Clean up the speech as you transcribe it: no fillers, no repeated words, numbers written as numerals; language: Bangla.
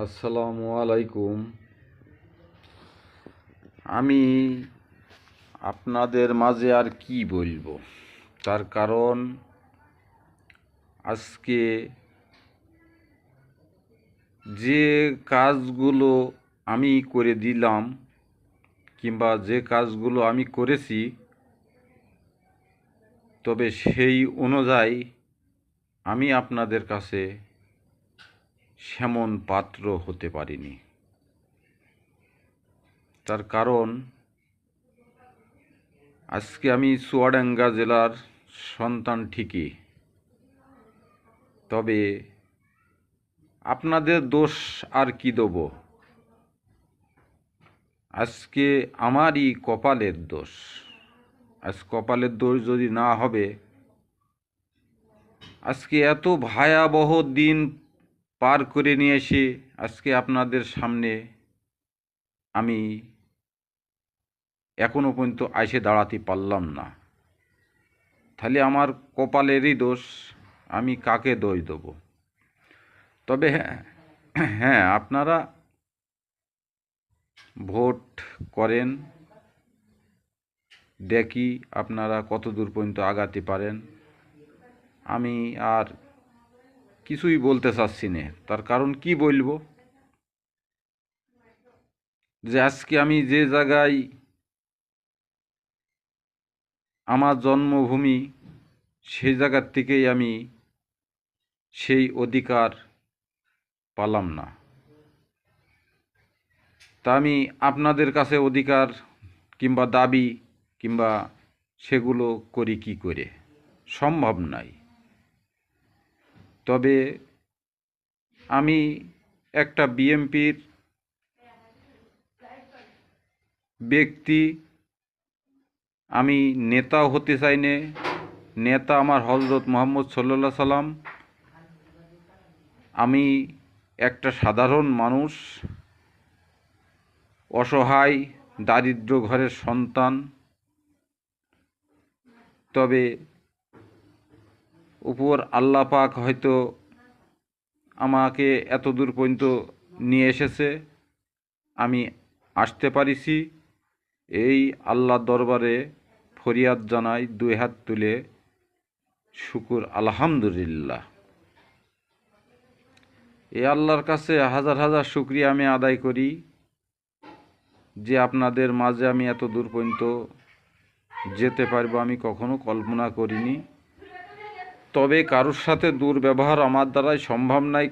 আসসালামু আলাইকুম। আমি আপনাদের মাঝে আর কি বলবো, তার কারণ আজকে যে কাজগুলো আমি করে দিলাম কিংবা যে কাজগুলো আমি করেছি, তবে সেই অনুযায়ী আমি আপনাদের কাছে সেমন পাত্র হতে পারিনি। তার কারণ আজকে আমি চুয়াডাঙ্গা জেলার সন্তান ঠিকই, তবে আপনাদের দোষ আর কি দেব। আজকে আমারই কপালের দোষ। আজ কপালের দোষ যদি না হবে, আজকে এত ভয়াবহ দিন পার করে নিয়ে এসে আজকে আপনাদের সামনে আমি এখনো পর্যন্ত এসে দাঁড়াতে পারলাম না। তাহলে আমার কপালেরই দোষ, আমি কাকে দোষ দেব? তবে হ্যাঁ, আপনারা ভোট করেন, দেখি আপনারা কত দূর পর্যন্ত আগাতে পারেন। আমি আর কিছুই বলতে চাচ্ছি না, তার কারণ কি বলবো, যে আজকে আমি যে জায়গায় আমার জন্মভূমি, সেই জায়গার থেকেই আমি সেই অধিকার পালাম না। তা আমি আপনাদের কাছে অধিকার কিংবা দাবি কিংবা সেগুলো করি কি করে? সম্ভব নাই। তবে আমি একটা বিএনপির ব্যক্তি, আমি নেতাও হতে চাই না। নেতা আমার হযরত মুহাম্মদ সাল্লাল্লাহু সাল্লাম। আমি একটা সাধারণ মানুষ, অসহায় দারিদ্র ঘরের সন্তান। তবে উপর আল্লাহ পাক হয়তো আমাকে এত দূর পর্যন্ত নিয়ে এসেছে, আমি আসতে পারিছি। এই আল্লাহর দরবারে ফরিয়াদ জানাই, দুই হাত তুলে শুকুর আলহামদুলিল্লাহ। এই আল্লাহর কাছে হাজার হাজার শুকরিয়া আমি আদায় করি যে আপনাদের মাঝে আমি এত দূর পর্যন্ত যেতে পারবো আমি কখনো কল্পনা করিনি। তবে কারোর সাথে দুর্ব্যবহার আমার দ্বারাই সম্ভব নাই।